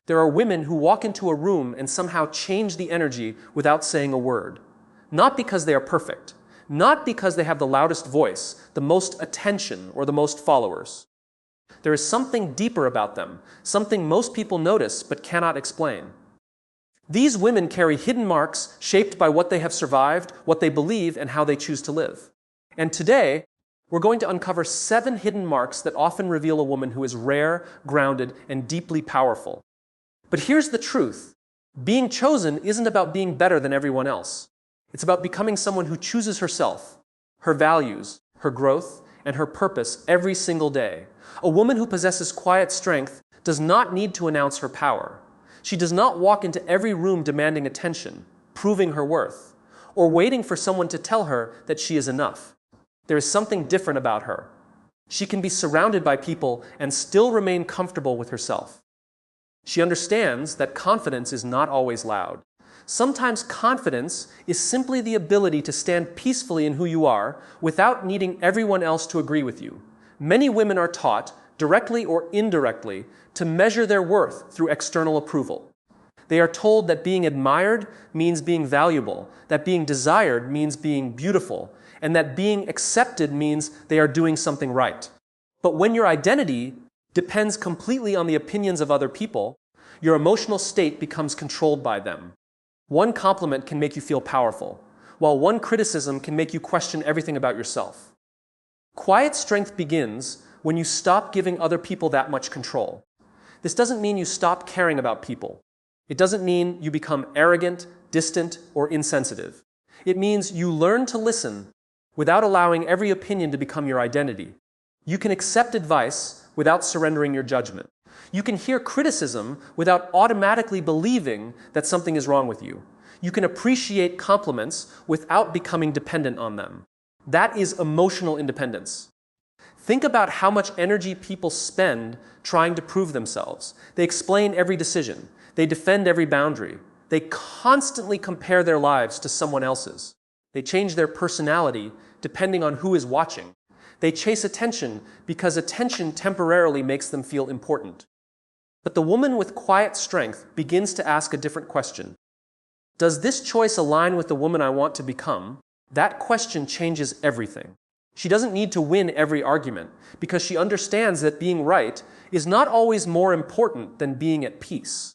There are women who walk into a room and somehow change the energy without saying a word. Not because they are perfect, not because they have the loudest voice, the most attention, or the most followers. There is something deeper about them, something most people notice but cannot explain. These women carry hidden marks shaped by what they have survived, what they believe, and how they choose to live. And today, we're going to uncover 7 hidden marks that often reveal a woman who is rare, grounded, and deeply powerful. But here's the truth. Being chosen isn't about being better than everyone else. It's about becoming someone who chooses herself, her values, her growth, and her purpose every single day. A woman who possesses quiet strength does not need to announce her power. She does not walk into every room demanding attention, proving her worth, or waiting for someone to tell her that she is enough. There is something different about her. She can be surrounded by people and still remain comfortable with herself. She understands that confidence is not always loud. Sometimes confidence is simply the ability to stand peacefully in who you are without needing everyone else to agree with you. Many women are taught, directly or indirectly, to measure their worth through external approval. They are told that being admired means being valuable, that being desired means being beautiful, and that being accepted means they are doing something right. But when your identity depends completely on the opinions of other people, your emotional state becomes controlled by them. One compliment can make you feel powerful, while one criticism can make you question everything about yourself. Quiet strength begins when you stop giving other people that much control. This doesn't mean you stop caring about people. It doesn't mean you become arrogant, distant, or insensitive. It means you learn to listen without allowing every opinion to become your identity. You can accept advice without surrendering your judgment. You can hear criticism without automatically believing that something is wrong with you. You can appreciate compliments without becoming dependent on them. That is emotional independence. Think about how much energy people spend trying to prove themselves. They explain every decision. They defend every boundary. They constantly compare their lives to someone else's. They change their personality depending on who is watching. They chase attention because attention temporarily makes them feel important. But the woman with quiet strength begins to ask a different question. Does this choice align with the woman I want to become? That question changes everything. She doesn't need to win every argument because she understands that being right is not always more important than being at peace.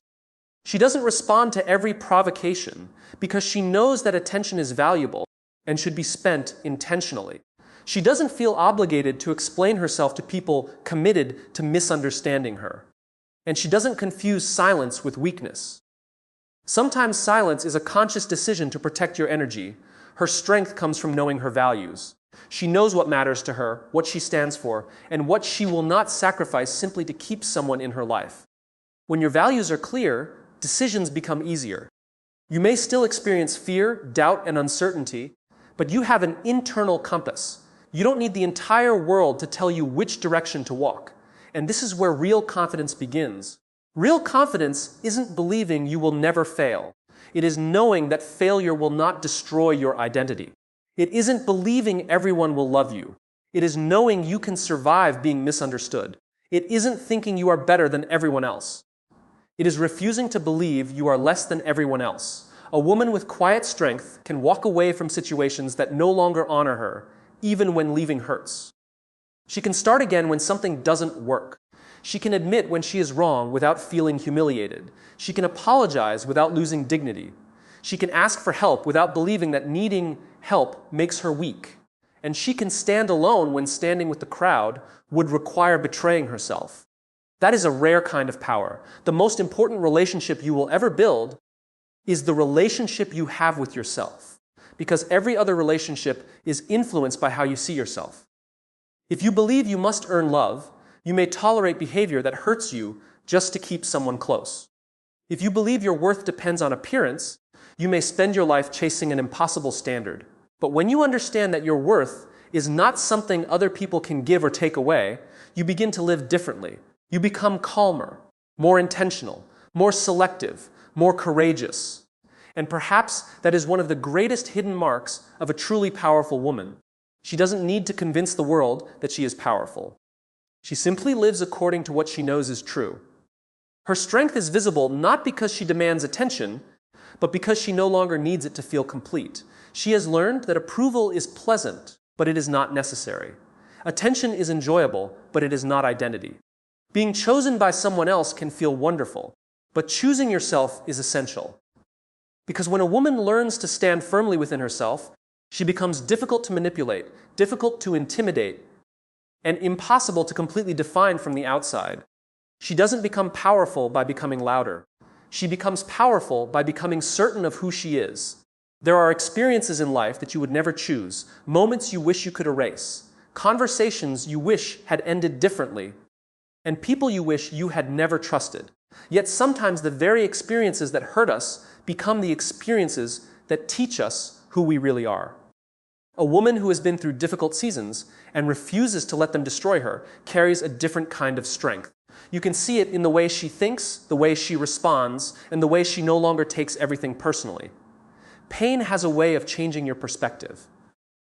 She doesn't respond to every provocation because she knows that attention is valuable and should be spent intentionally. She doesn't feel obligated to explain herself to people committed to misunderstanding her. And she doesn't confuse silence with weakness. Sometimes silence is a conscious decision to protect your energy. Her strength comes from knowing her values. She knows what matters to her, what she stands for, and what she will not sacrifice simply to keep someone in her life. When your values are clear, decisions become easier. You may still experience fear, doubt, and uncertainty, but you have an internal compass. You don't need the entire world to tell you which direction to walk. And this is where real confidence begins. Real confidence isn't believing you will never fail. It is knowing that failure will not destroy your identity. It isn't believing everyone will love you. It is knowing you can survive being misunderstood. It isn't thinking you are better than everyone else. It is refusing to believe you are less than everyone else. A woman with quiet strength can walk away from situations that no longer honor her, even when leaving hurts. She can start again when something doesn't work. She can admit when she is wrong without feeling humiliated. She can apologize without losing dignity. She can ask for help without believing that needing help makes her weak. And she can stand alone when standing with the crowd would require betraying herself. That is a rare kind of power. The most important relationship you will ever build is the relationship you have with yourself, because every other relationship is influenced by how you see yourself. If you believe you must earn love, you may tolerate behavior that hurts you just to keep someone close. If you believe your worth depends on appearance, you may spend your life chasing an impossible standard. But when you understand that your worth is not something other people can give or take away, you begin to live differently. You become calmer, more intentional, more selective, more courageous. And perhaps that is one of the greatest hidden marks of a truly powerful woman. She doesn't need to convince the world that she is powerful. She simply lives according to what she knows is true. Her strength is visible not because she demands attention, but because she no longer needs it to feel complete. She has learned that approval is pleasant, but it is not necessary. Attention is enjoyable, but it is not identity. Being chosen by someone else can feel wonderful, but choosing yourself is essential. Because when a woman learns to stand firmly within herself, she becomes difficult to manipulate, difficult to intimidate, and impossible to completely define from the outside. She doesn't become powerful by becoming louder. She becomes powerful by becoming certain of who she is. There are experiences in life that you would never choose, moments you wish you could erase, conversations you wish had ended differently, and people you wish you had never trusted. Yet sometimes the very experiences that hurt us become the experiences that teach us who we really are. A woman who has been through difficult seasons and refuses to let them destroy her carries a different kind of strength. You can see it in the way she thinks, the way she responds, and the way she no longer takes everything personally. Pain has a way of changing your perspective.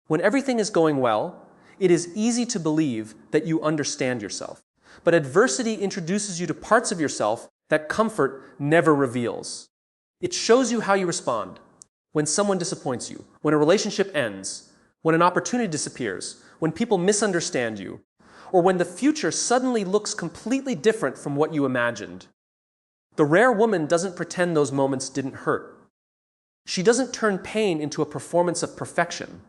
When everything is going well, it is easy to believe that you understand yourself. But adversity introduces you to parts of yourself that comfort never reveals. It shows you how you respond when someone disappoints you, when a relationship ends, when an opportunity disappears, when people misunderstand you, or when the future suddenly looks completely different from what you imagined. The rare woman doesn't pretend those moments didn't hurt. She doesn't turn pain into a performance of perfection.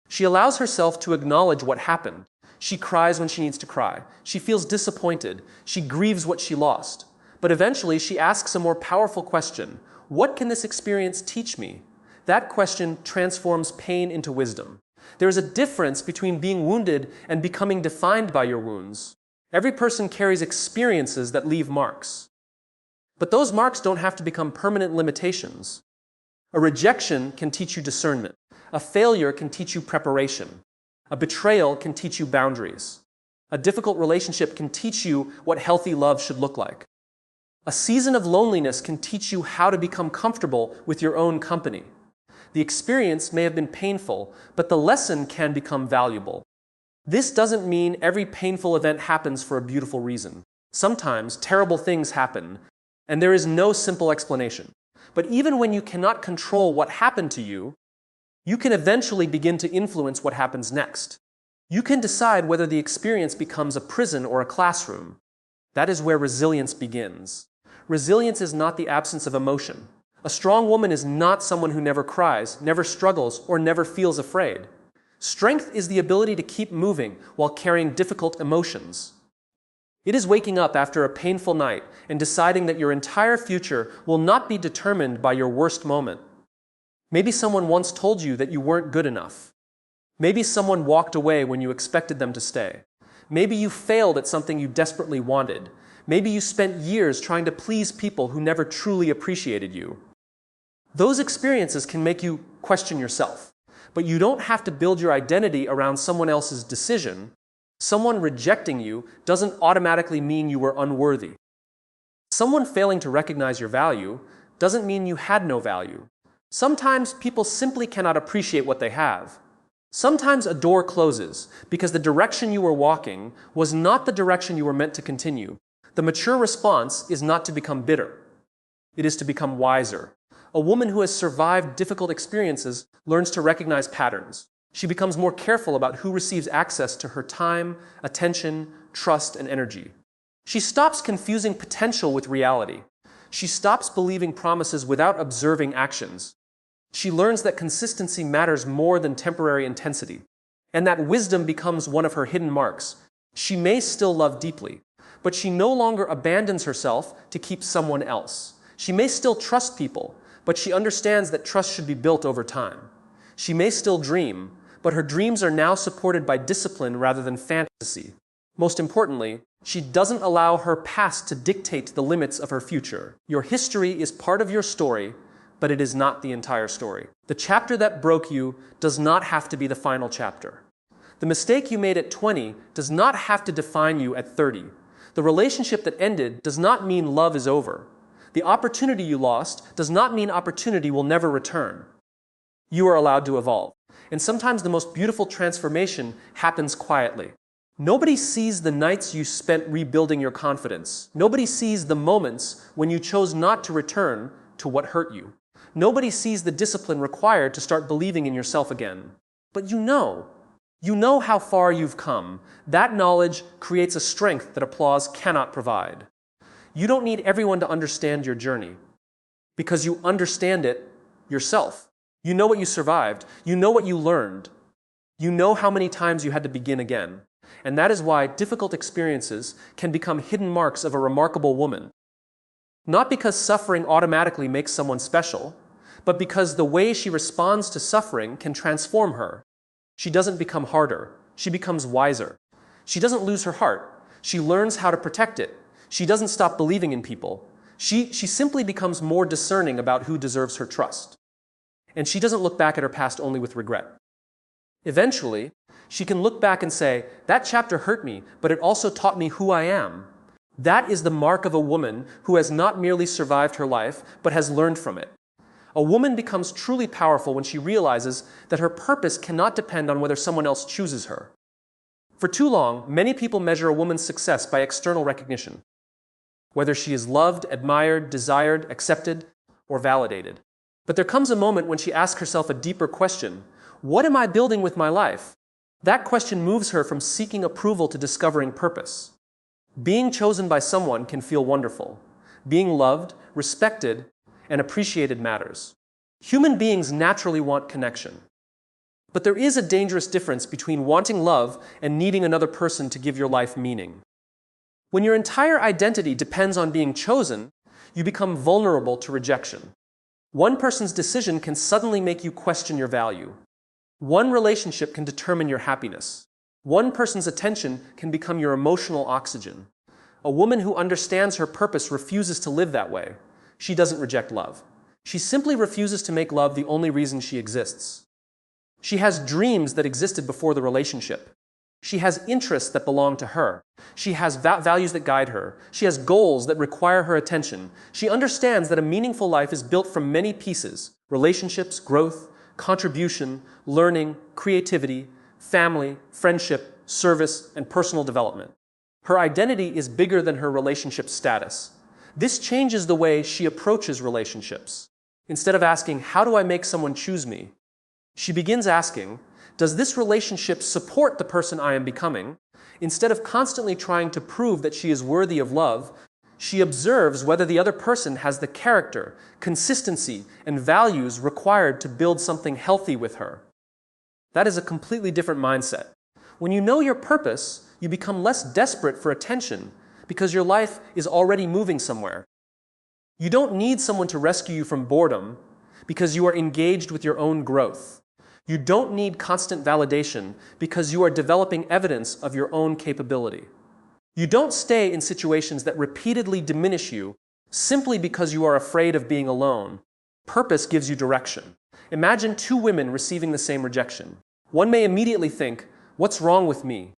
She allows herself to acknowledge what happened. She cries when she needs to cry. She feels disappointed. She grieves what she lost. But eventually she asks a more powerful question. What can this experience teach me? That question transforms pain into wisdom. There is a difference between being wounded and becoming defined by your wounds. Every person carries experiences that leave marks. But those marks don't have to become permanent limitations. A rejection can teach you discernment. A failure can teach you preparation. A betrayal can teach you boundaries. A difficult relationship can teach you what healthy love should look like. A season of loneliness can teach you how to become comfortable with your own company. The experience may have been painful, but the lesson can become valuable. This doesn't mean every painful event happens for a beautiful reason. Sometimes terrible things happen, and there is no simple explanation. But even when you cannot control what happened to you, you can eventually begin to influence what happens next. You can decide whether the experience becomes a prison or a classroom. That is where resilience begins. Resilience is not the absence of emotion. A strong woman is not someone who never cries, never struggles, or never feels afraid. Strength is the ability to keep moving while carrying difficult emotions. It is waking up after a painful night and deciding that your entire future will not be determined by your worst moment. Maybe someone once told you that you weren't good enough. Maybe someone walked away when you expected them to stay. Maybe you failed at something you desperately wanted. Maybe you spent years trying to please people who never truly appreciated you. Those experiences can make you question yourself, but you don't have to build your identity around someone else's decision. Someone rejecting you doesn't automatically mean you were unworthy. Someone failing to recognize your value doesn't mean you had no value. Sometimes people simply cannot appreciate what they have. Sometimes a door closes because the direction you were walking was not the direction you were meant to continue. The mature response is not to become bitter. It is to become wiser. A woman who has survived difficult experiences learns to recognize patterns. She becomes more careful about who receives access to her time, attention, trust, and energy. She stops confusing potential with reality. She stops believing promises without observing actions. She learns that consistency matters more than temporary intensity, and that wisdom becomes one of her hidden marks. She may still love deeply, but she no longer abandons herself to keep someone else. She may still trust people, but she understands that trust should be built over time. She may still dream, but her dreams are now supported by discipline rather than fantasy. Most importantly, she doesn't allow her past to dictate the limits of her future. Your history is part of your story, but it is not the entire story. The chapter that broke you does not have to be the final chapter. The mistake you made at 20 does not have to define you at 30. The relationship that ended does not mean love is over. The opportunity you lost does not mean opportunity will never return. You are allowed to evolve. And sometimes the most beautiful transformation happens quietly. Nobody sees the nights you spent rebuilding your confidence. Nobody sees the moments when you chose not to return to what hurt you. Nobody sees the discipline required to start believing in yourself again. But you know. You know how far you've come. That knowledge creates a strength that applause cannot provide. You don't need everyone to understand your journey, because you understand it yourself. You know what you survived. You know what you learned. You know how many times you had to begin again. And that is why difficult experiences can become hidden marks of a remarkable woman. Not because suffering automatically makes someone special, but because the way she responds to suffering can transform her. She doesn't become harder. She becomes wiser. She doesn't lose her heart. She learns how to protect it. She doesn't stop believing in people. She simply becomes more discerning about who deserves her trust. And she doesn't look back at her past only with regret. Eventually, she can look back and say, that chapter hurt me, but it also taught me who I am. That is the mark of a woman who has not merely survived her life, but has learned from it. A woman becomes truly powerful when she realizes that her purpose cannot depend on whether someone else chooses her. For too long, many people measure a woman's success by external recognition, whether she is loved, admired, desired, accepted, or validated. But there comes a moment when she asks herself a deeper question: what am I building with my life? That question moves her from seeking approval to discovering purpose. Being chosen by someone can feel wonderful. Being loved, respected, and appreciated matters. Human beings naturally want connection. But there is a dangerous difference between wanting love and needing another person to give your life meaning. When your entire identity depends on being chosen, you become vulnerable to rejection. One person's decision can suddenly make you question your value. One relationship can determine your happiness. One person's attention can become your emotional oxygen. A woman who understands her purpose refuses to live that way. She doesn't reject love. She simply refuses to make love the only reason she exists. She has dreams that existed before the relationship. She has interests that belong to her. She has values that guide her. She has goals that require her attention. She understands that a meaningful life is built from many pieces: relationships, growth, contribution, learning, creativity, family, friendship, service, and personal development. Her identity is bigger than her relationship status. This changes the way she approaches relationships. Instead of asking, how do I make someone choose me? She begins asking, does this relationship support the person I am becoming? Instead of constantly trying to prove that she is worthy of love, she observes whether the other person has the character, consistency, and values required to build something healthy with her. That is a completely different mindset. When you know your purpose, you become less desperate for attention because your life is already moving somewhere. You don't need someone to rescue you from boredom because you are engaged with your own growth. You don't need constant validation because you are developing evidence of your own capability. You don't stay in situations that repeatedly diminish you simply because you are afraid of being alone. Purpose gives you direction. Imagine two women receiving the same rejection. One may immediately think, what's wrong with me?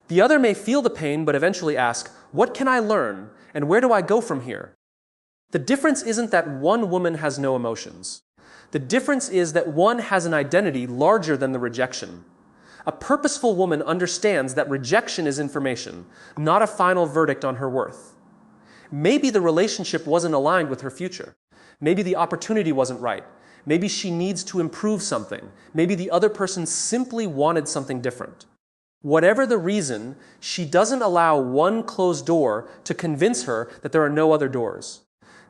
The other may feel the pain but eventually ask, what can I learn and where do I go from here? The difference isn't that one woman has no emotions. The difference is that one has an identity larger than the rejection. A purposeful woman understands that rejection is information, not a final verdict on her worth. Maybe the relationship wasn't aligned with her future. Maybe the opportunity wasn't right. Maybe she needs to improve something. Maybe the other person simply wanted something different. Whatever the reason, she doesn't allow one closed door to convince her that there are no other doors.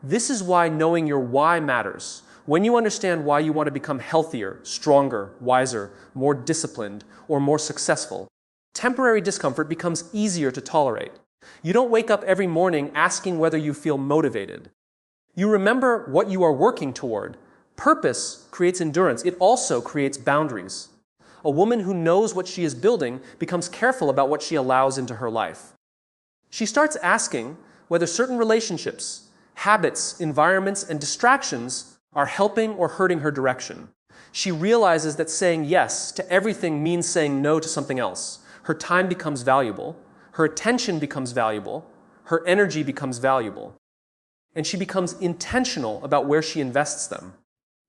This is why knowing your why matters. When you understand why you want to become healthier, stronger, wiser, more disciplined, or more successful, temporary discomfort becomes easier to tolerate. You don't wake up every morning asking whether you feel motivated. You remember what you are working toward. Purpose creates endurance. It also creates boundaries. A woman who knows what she is building becomes careful about what she allows into her life. She starts asking whether certain relationships, habits, environments, and distractions are helping or hurting her direction. She realizes that saying yes to everything means saying no to something else. Her time becomes valuable, her attention becomes valuable, her energy becomes valuable. And she becomes intentional about where she invests them.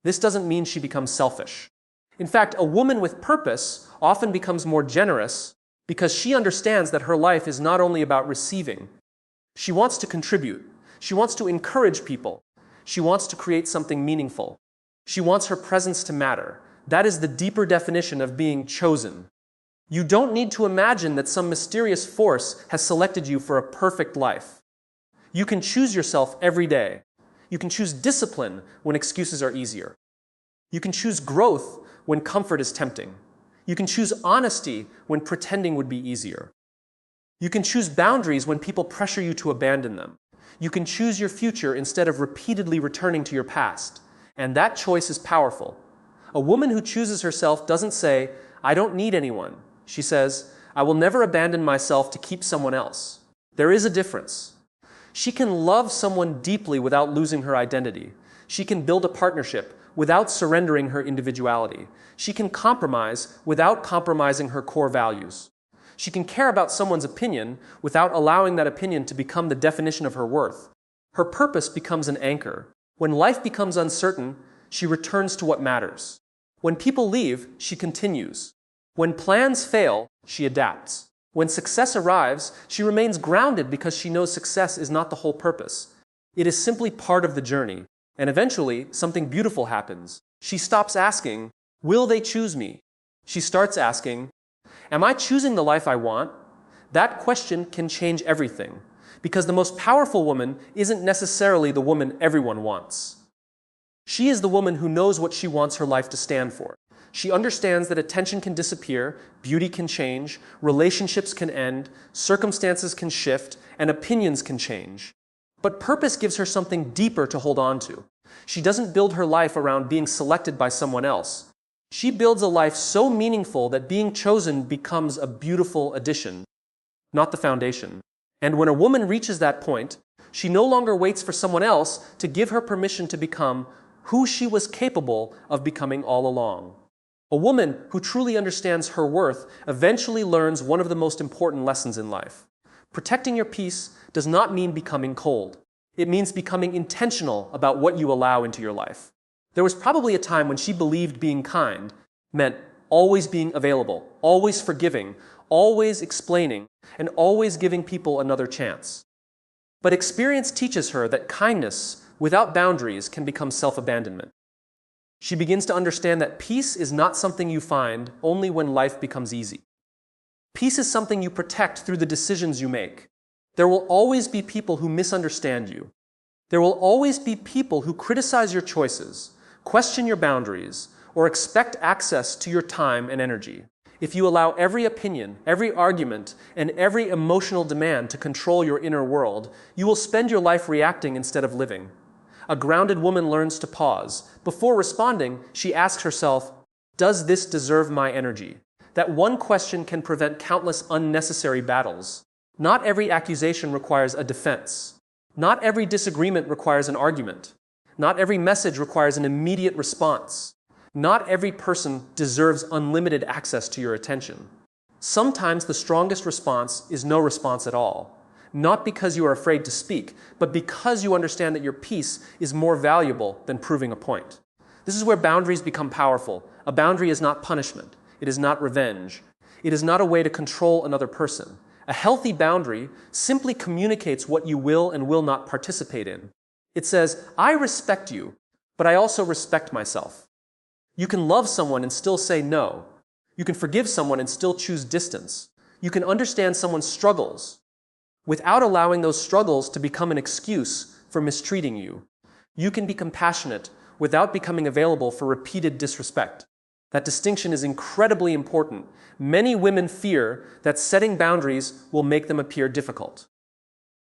This doesn't mean she becomes selfish. In fact, a woman with purpose often becomes more generous because she understands that her life is not only about receiving. She wants to contribute. She wants to encourage people. She wants to create something meaningful. She wants her presence to matter. That is the deeper definition of being chosen. You don't need to imagine that some mysterious force has selected you for a perfect life. You can choose yourself every day. You can choose discipline when excuses are easier. You can choose growth when comfort is tempting. You can choose honesty when pretending would be easier. You can choose boundaries when people pressure you to abandon them. You can choose your future instead of repeatedly returning to your past. And that choice is powerful. A woman who chooses herself doesn't say, "I don't need anyone." She says, "I will never abandon myself to keep someone else." There is a difference. She can love someone deeply without losing her identity. She can build a partnership without surrendering her individuality. She can compromise without compromising her core values. She can care about someone's opinion without allowing that opinion to become the definition of her worth. Her purpose becomes an anchor. When life becomes uncertain, she returns to what matters. When people leave, she continues. When plans fail, she adapts. When success arrives, she remains grounded because she knows success is not the whole purpose. It is simply part of the journey. And eventually, something beautiful happens. She stops asking, "Will they choose me?" She starts asking, "Am I choosing the life I want?" That question can change everything, because the most powerful woman isn't necessarily the woman everyone wants. She is the woman who knows what she wants her life to stand for. She understands that attention can disappear, beauty can change, relationships can end, circumstances can shift, and opinions can change. But purpose gives her something deeper to hold on to. She doesn't build her life around being selected by someone else. She builds a life so meaningful that being chosen becomes a beautiful addition, not the foundation. And when a woman reaches that point, she no longer waits for someone else to give her permission to become who she was capable of becoming all along. A woman who truly understands her worth eventually learns one of the most important lessons in life. Protecting your peace does not mean becoming cold. It means becoming intentional about what you allow into your life. There was probably a time when she believed being kind meant always being available, always forgiving, always explaining, and always giving people another chance. But experience teaches her that kindness without boundaries can become self-abandonment. She begins to understand that peace is not something you find only when life becomes easy. Peace is something you protect through the decisions you make. There will always be people who misunderstand you. There will always be people who criticize your choices, question your boundaries, or expect access to your time and energy. If you allow every opinion, every argument, and every emotional demand to control your inner world, you will spend your life reacting instead of living. A grounded woman learns to pause. Before responding, she asks herself, "Does this deserve my energy?" That one question can prevent countless unnecessary battles. Not every accusation requires a defense. Not every disagreement requires an argument. Not every message requires an immediate response. Not every person deserves unlimited access to your attention. Sometimes the strongest response is no response at all. Not because you are afraid to speak, but because you understand that your peace is more valuable than proving a point. This is where boundaries become powerful. A boundary is not punishment. It is not revenge. It is not a way to control another person. A healthy boundary simply communicates what you will and will not participate in. It says, "I respect you, but I also respect myself." You can love someone and still say no. You can forgive someone and still choose distance. You can understand someone's struggles without allowing those struggles to become an excuse for mistreating you. You can be compassionate without becoming available for repeated disrespect. That distinction is incredibly important. Many women fear that setting boundaries will make them appear difficult.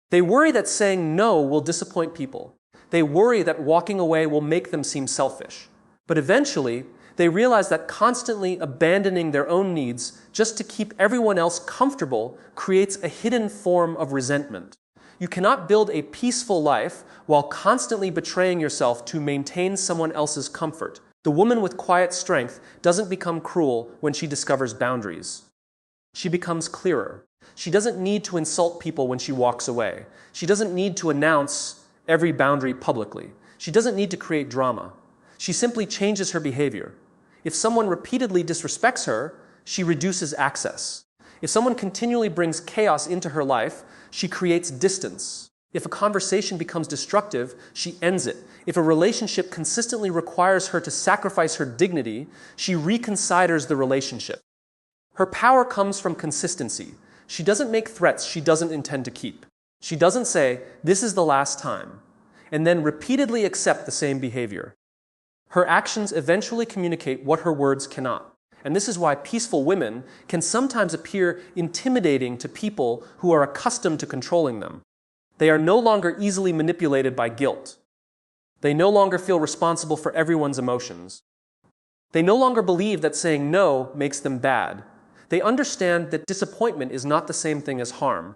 They worry that saying no will disappoint people. They worry that walking away will make them seem selfish. But eventually, they realize that constantly abandoning their own needs just to keep everyone else comfortable creates a hidden form of resentment. You cannot build a peaceful life while constantly betraying yourself to maintain someone else's comfort. The woman with quiet strength doesn't become cruel when she discovers boundaries. She becomes clearer. She doesn't need to insult people when she walks away. She doesn't need to announce every boundary publicly. She doesn't need to create drama. She simply changes her behavior. If someone repeatedly disrespects her, she reduces access. If someone continually brings chaos into her life, she creates distance. If a conversation becomes destructive, she ends it. If a relationship consistently requires her to sacrifice her dignity, she reconsiders the relationship. Her power comes from consistency. She doesn't make threats she doesn't intend to keep. She doesn't say, "This is the last time," and then repeatedly accept the same behavior. Her actions eventually communicate what her words cannot. And this is why peaceful women can sometimes appear intimidating to people who are accustomed to controlling them. They are no longer easily manipulated by guilt. They no longer feel responsible for everyone's emotions. They no longer believe that saying no makes them bad. They understand that disappointment is not the same thing as harm.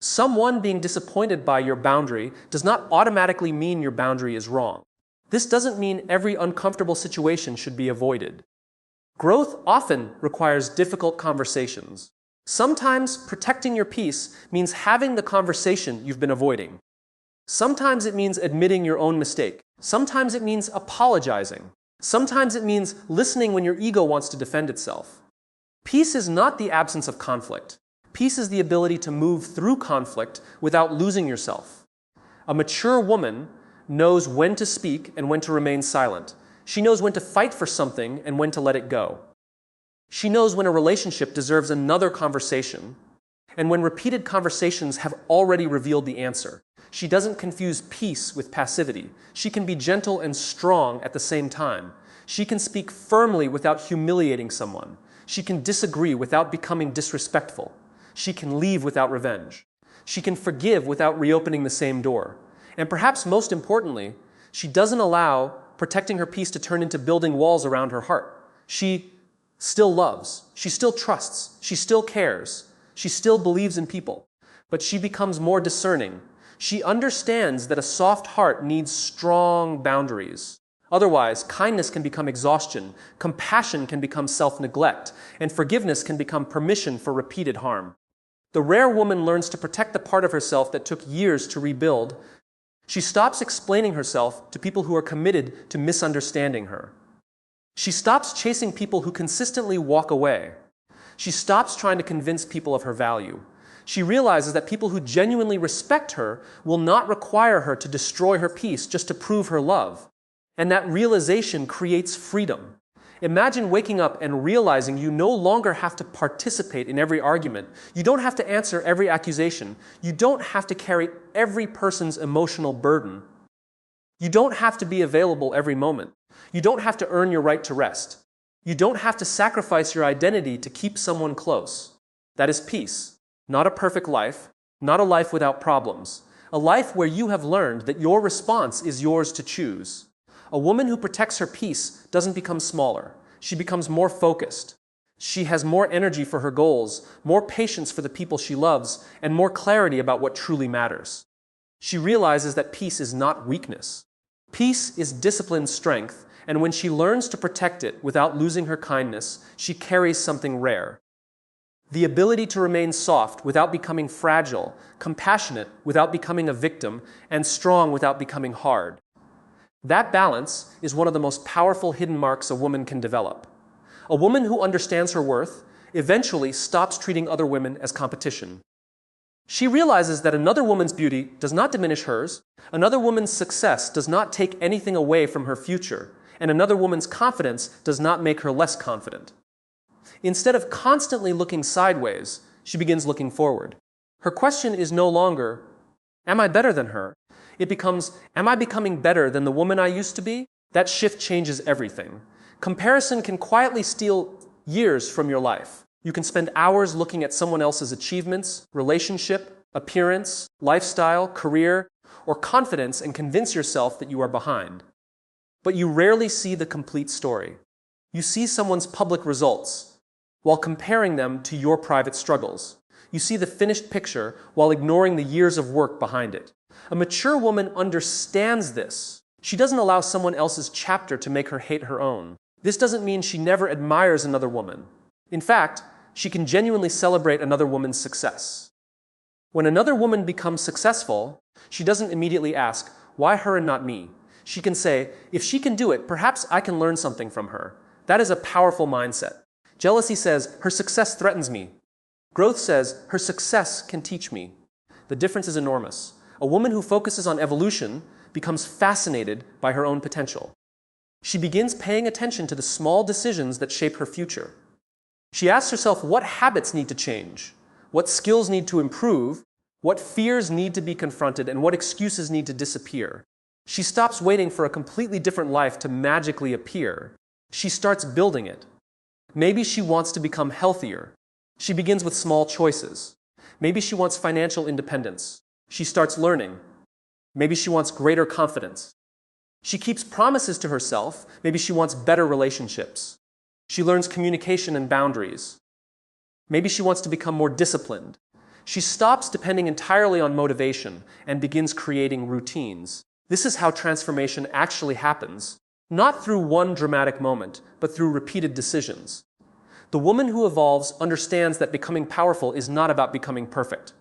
Someone being disappointed by your boundary does not automatically mean your boundary is wrong. This doesn't mean every uncomfortable situation should be avoided. Growth often requires difficult conversations. Sometimes protecting your peace means having the conversation you've been avoiding. Sometimes it means admitting your own mistake. Sometimes it means apologizing. Sometimes it means listening when your ego wants to defend itself. Peace is not the absence of conflict. Peace is the ability to move through conflict without losing yourself. A mature woman knows when to speak and when to remain silent. She knows when to fight for something and when to let it go. She knows when a relationship deserves another conversation and when repeated conversations have already revealed the answer. She doesn't confuse peace with passivity. She can be gentle and strong at the same time. She can speak firmly without humiliating someone. She can disagree without becoming disrespectful. She can leave without revenge. She can forgive without reopening the same door. And perhaps most importantly, she doesn't allow protecting her peace to turn into building walls around her heart. She still loves. She still trusts. She still cares. She still believes in people. But she becomes more discerning. She understands that a soft heart needs strong boundaries. Otherwise, kindness can become exhaustion, compassion can become self-neglect, and forgiveness can become permission for repeated harm. The rare woman learns to protect the part of herself that took years to rebuild. She stops explaining herself to people who are committed to misunderstanding her. She stops chasing people who consistently walk away. She stops trying to convince people of her value. She realizes that people who genuinely respect her will not require her to destroy her peace just to prove her love. And that realization creates freedom. Imagine waking up and realizing you no longer have to participate in every argument. You don't have to answer every accusation. You don't have to carry every person's emotional burden. You don't have to be available every moment. You don't have to earn your right to rest. You don't have to sacrifice your identity to keep someone close. That is peace. Not a perfect life, not a life without problems. A life where you have learned that your response is yours to choose. A woman who protects her peace doesn't become smaller. She becomes more focused. She has more energy for her goals, more patience for the people she loves, and more clarity about what truly matters. She realizes that peace is not weakness. Peace is disciplined strength, and when she learns to protect it without losing her kindness, she carries something rare. The ability to remain soft without becoming fragile, compassionate without becoming a victim, and strong without becoming hard. That balance is one of the most powerful hidden marks a woman can develop. A woman who understands her worth eventually stops treating other women as competition. She realizes that another woman's beauty does not diminish hers, another woman's success does not take anything away from her future, and another woman's confidence does not make her less confident. Instead of constantly looking sideways, she begins looking forward. Her question is no longer, "Am I better than her?" It becomes, "Am I becoming better than the woman I used to be?" That shift changes everything. Comparison can quietly steal years from your life. You can spend hours looking at someone else's achievements, relationship, appearance, lifestyle, career, or confidence and convince yourself that you are behind. But you rarely see the complete story. You see someone's public results while comparing them to your private struggles. You see the finished picture while ignoring the years of work behind it. A mature woman understands this. She doesn't allow someone else's chapter to make her hate her own. This doesn't mean she never admires another woman. In fact, she can genuinely celebrate another woman's success. When another woman becomes successful, she doesn't immediately ask, "Why her and not me?" She can say, "If she can do it, perhaps I can learn something from her." That is a powerful mindset. Jealousy says, "Her success threatens me." Growth says, her success can teach me. The difference is enormous. A woman who focuses on evolution becomes fascinated by her own potential. She begins paying attention to the small decisions that shape her future. She asks herself what habits need to change, what skills need to improve, what fears need to be confronted, and what excuses need to disappear. She stops waiting for a completely different life to magically appear. She starts building it. Maybe she wants to become healthier. She begins with small choices. Maybe she wants financial independence. She starts learning. Maybe she wants greater confidence. She keeps promises to herself. Maybe she wants better relationships. She learns communication and boundaries. Maybe she wants to become more disciplined. She stops depending entirely on motivation and begins creating routines. This is how transformation actually happens, not through one dramatic moment, but through repeated decisions. The woman who evolves understands that becoming powerful is not about becoming perfect.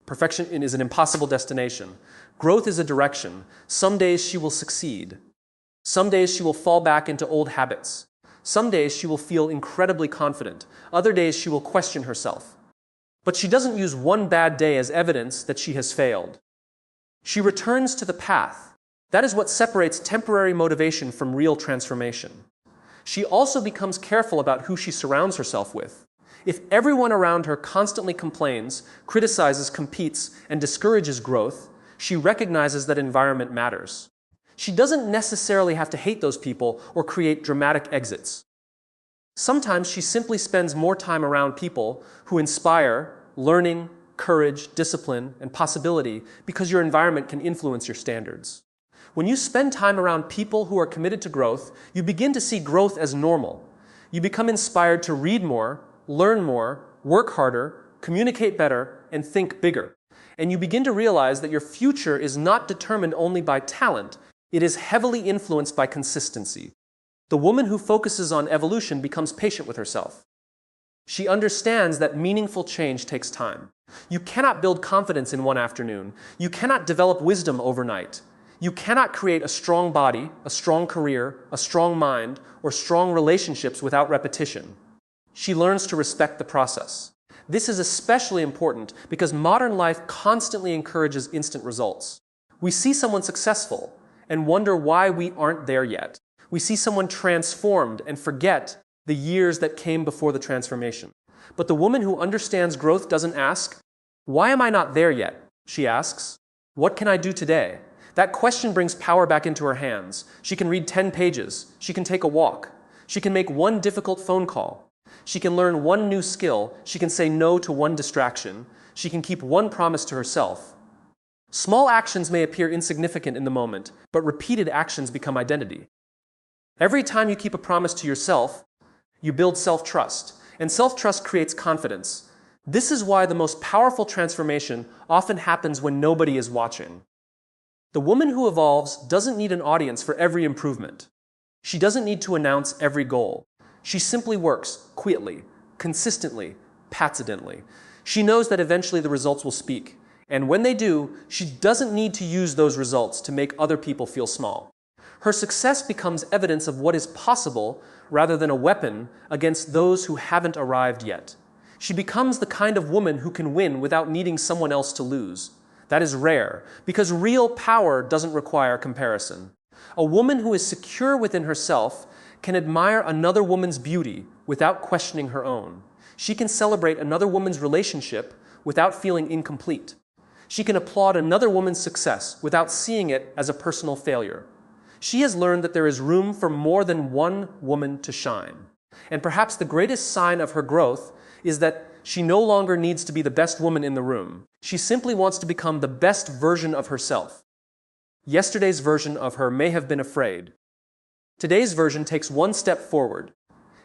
Perfection is an impossible destination. Growth is a direction. Some days she will succeed. Some days she will fall back into old habits. Some days she will feel incredibly confident. Other days she will question herself. But she doesn't use one bad day as evidence that she has failed. She returns to the path. That is what separates temporary motivation from real transformation. She also becomes careful about who she surrounds herself with. If everyone around her constantly complains, criticizes, competes, and discourages growth, she recognizes that environment matters. She doesn't necessarily have to hate those people or create dramatic exits. Sometimes she simply spends more time around people who inspire learning, courage, discipline, and possibility because your environment can influence your standards. When you spend time around people who are committed to growth, you begin to see growth as normal. You become inspired to read more, learn more, work harder, communicate better, and think bigger. And you begin to realize that your future is not determined only by talent. It is heavily influenced by consistency. The woman who focuses on evolution becomes patient with herself. She understands that meaningful change takes time. You cannot build confidence in one afternoon. You cannot develop wisdom overnight. You cannot create a strong body, a strong career, a strong mind, or strong relationships without repetition. She learns to respect the process. This is especially important because modern life constantly encourages instant results. We see someone successful and wonder why we aren't there yet. We see someone transformed and forget the years that came before the transformation. But the woman who understands growth doesn't ask, "Why am I not there yet?" She asks, "What can I do today?" That question brings power back into her hands. She can read 10 pages. She can take a walk. She can make one difficult phone call. She can learn one new skill. She can say no to one distraction. She can keep one promise to herself. Small actions may appear insignificant in the moment, but repeated actions become identity. Every time you keep a promise to yourself, you build self-trust, and self-trust creates confidence. This is why the most powerful transformation often happens when nobody is watching. The woman who evolves doesn't need an audience for every improvement. She doesn't need to announce every goal. She simply works quietly, consistently, patently. She knows that eventually the results will speak. And when they do, she doesn't need to use those results to make other people feel small. Her success becomes evidence of what is possible rather than a weapon against those who haven't arrived yet. She becomes the kind of woman who can win without needing someone else to lose. That is rare, because real power doesn't require comparison. A woman who is secure within herself can admire another woman's beauty without questioning her own. She can celebrate another woman's relationship without feeling incomplete. She can applaud another woman's success without seeing it as a personal failure. She has learned that there is room for more than one woman to shine. And perhaps the greatest sign of her growth is that she no longer needs to be the best woman in the room. She simply wants to become the best version of herself. Yesterday's version of her may have been afraid. Today's version takes one step forward.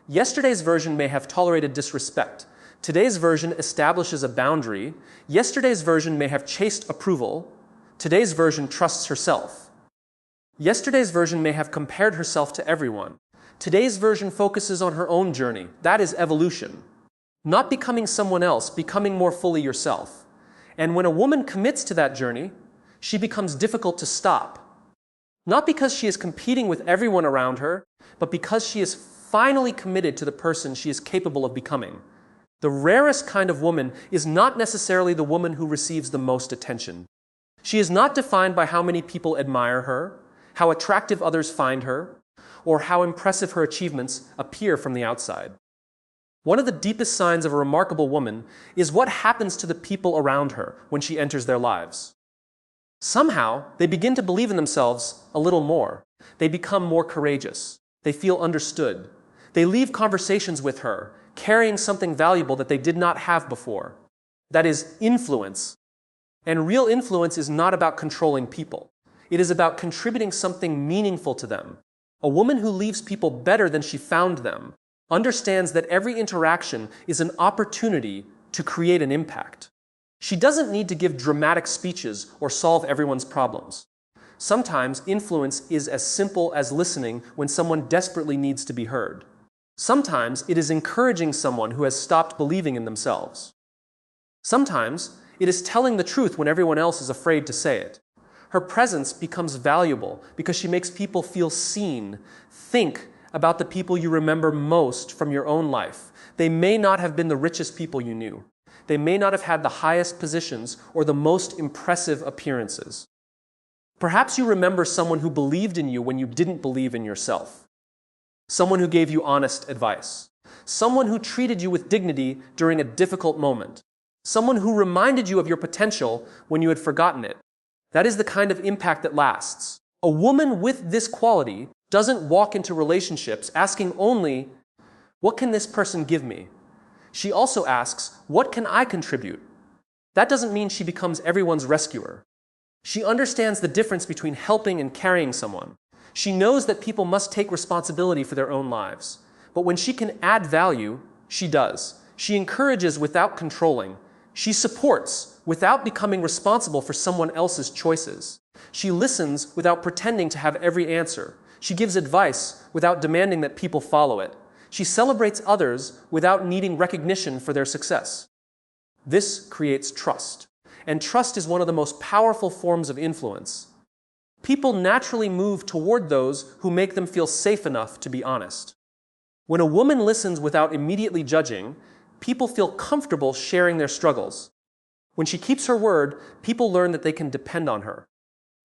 Yesterday's version may have tolerated disrespect. Today's version establishes a boundary. Yesterday's version may have chased approval. Today's version trusts herself. Yesterday's version may have compared herself to everyone. Today's version focuses on her own journey. That is evolution. Not becoming someone else, becoming more fully yourself. And when a woman commits to that journey, she becomes difficult to stop. Not because she is competing with everyone around her, but because she is finally committed to the person she is capable of becoming. The rarest kind of woman is not necessarily the woman who receives the most attention. She is not defined by how many people admire her, how attractive others find her, or how impressive her achievements appear from the outside. One of the deepest signs of a remarkable woman is what happens to the people around her when she enters their lives. Somehow, they begin to believe in themselves a little more. They become more courageous. They feel understood. They leave conversations with her, carrying something valuable that they did not have before. That is influence. And real influence is not about controlling people. It is about contributing something meaningful to them. A woman who leaves people better than she found them understands that every interaction is an opportunity to create an impact. She doesn't need to give dramatic speeches or solve everyone's problems. Sometimes influence is as simple as listening when someone desperately needs to be heard. Sometimes it is encouraging someone who has stopped believing in themselves. Sometimes it is telling the truth when everyone else is afraid to say it. Her presence becomes valuable because she makes people feel seen. Think about the people you remember most from your own life. They may not have been the richest people you knew. They may not have had the highest positions or the most impressive appearances. Perhaps you remember someone who believed in you when you didn't believe in yourself. Someone who gave you honest advice. Someone who treated you with dignity during a difficult moment. Someone who reminded you of your potential when you had forgotten it. That is the kind of impact that lasts. A woman with this quality doesn't walk into relationships asking only, what can this person give me? She also asks, what can I contribute? That doesn't mean she becomes everyone's rescuer. She understands the difference between helping and carrying someone. She knows that people must take responsibility for their own lives. But when she can add value, she does. She encourages without controlling. She supports without becoming responsible for someone else's choices. She listens without pretending to have every answer. She gives advice without demanding that people follow it. She celebrates others without needing recognition for their success. This creates trust. And trust is one of the most powerful forms of influence. People naturally move toward those who make them feel safe enough to be honest. When a woman listens without immediately judging, people feel comfortable sharing their struggles. When she keeps her word, people learn that they can depend on her.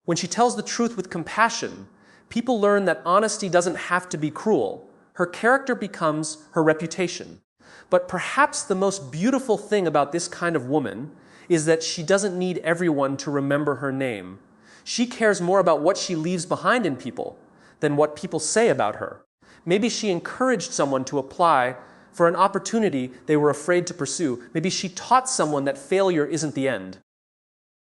When she tells the truth with compassion, people learn that honesty doesn't have to be cruel. Her character becomes her reputation. But perhaps the most beautiful thing about this kind of woman is that she doesn't need everyone to remember her name. She cares more about what she leaves behind in people than what people say about her. Maybe she encouraged someone to apply for an opportunity they were afraid to pursue. Maybe she taught someone that failure isn't the end.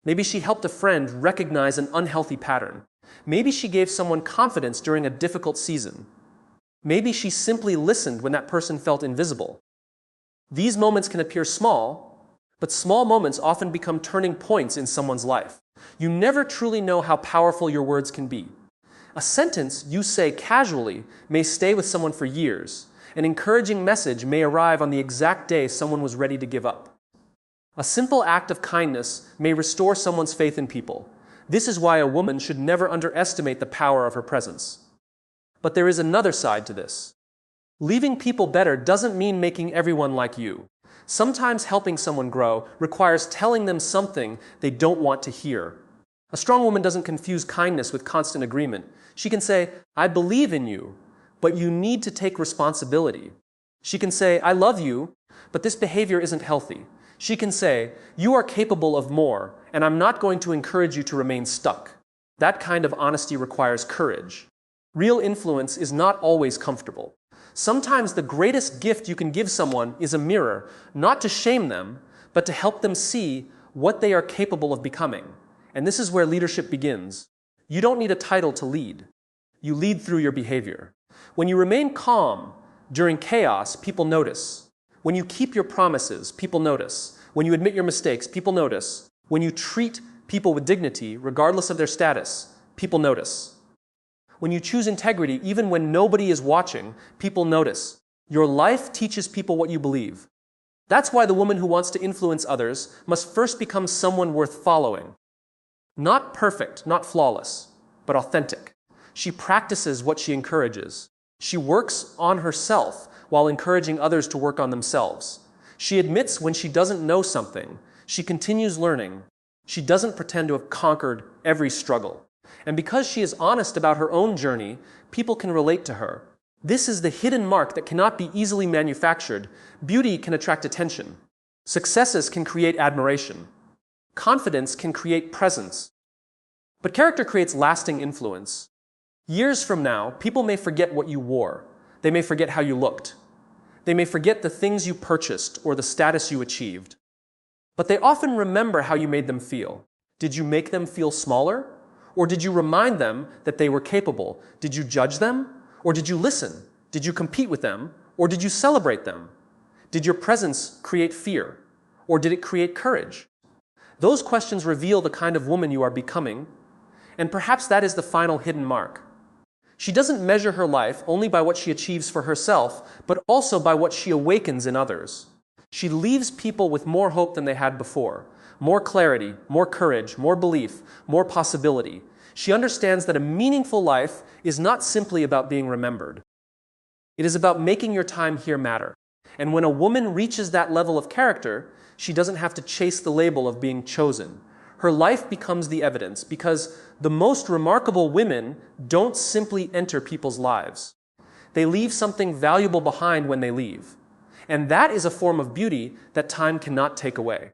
Maybe she helped a friend recognize an unhealthy pattern. Maybe she gave someone confidence during a difficult season. Maybe she simply listened when that person felt invisible. These moments can appear small, but small moments often become turning points in someone's life. You never truly know how powerful your words can be. A sentence you say casually may stay with someone for years. An encouraging message may arrive on the exact day someone was ready to give up. A simple act of kindness may restore someone's faith in people. This is why a woman should never underestimate the power of her presence. But there is another side to this. Leaving people better doesn't mean making everyone like you. Sometimes helping someone grow requires telling them something they don't want to hear. A strong woman doesn't confuse kindness with constant agreement. She can say, I believe in you, but you need to take responsibility. She can say, I love you, but this behavior isn't healthy. She can say, you are capable of more, and I'm not going to encourage you to remain stuck. That kind of honesty requires courage. Real influence is not always comfortable. Sometimes the greatest gift you can give someone is a mirror, not to shame them, but to help them see what they are capable of becoming. And this is where leadership begins. You don't need a title to lead. You lead through your behavior. When you remain calm during chaos, people notice. When you keep your promises, people notice. When you admit your mistakes, people notice. When you treat people with dignity, regardless of their status, people notice. When you choose integrity, even when nobody is watching, people notice. Your life teaches people what you believe. That's why the woman who wants to influence others must first become someone worth following. Not perfect, not flawless, but authentic. She practices what she encourages. She works on herself while encouraging others to work on themselves. She admits when she doesn't know something. She continues learning. She doesn't pretend to have conquered every struggle. And because she is honest about her own journey, people can relate to her. This is the hidden mark that cannot be easily manufactured. Beauty can attract attention. Successes can create admiration. Confidence can create presence. But character creates lasting influence. Years from now, people may forget what you wore. They may forget how you looked. They may forget the things you purchased or the status you achieved. But they often remember how you made them feel. Did you make them feel smaller? Or did you remind them that they were capable? Did you judge them? Or did you listen? Did you compete with them? Or did you celebrate them? Did your presence create fear? Or did it create courage? Those questions reveal the kind of woman you are becoming, and perhaps that is the final hidden mark. She doesn't measure her life only by what she achieves for herself, but also by what she awakens in others. She leaves people with more hope than they had before, more clarity, more courage, more belief, more possibility. She understands that a meaningful life is not simply about being remembered. It is about making your time here matter. And when a woman reaches that level of character, she doesn't have to chase the label of being chosen. Her life becomes the evidence, because the most remarkable women don't simply enter people's lives. They leave something valuable behind when they leave. And that is a form of beauty that time cannot take away.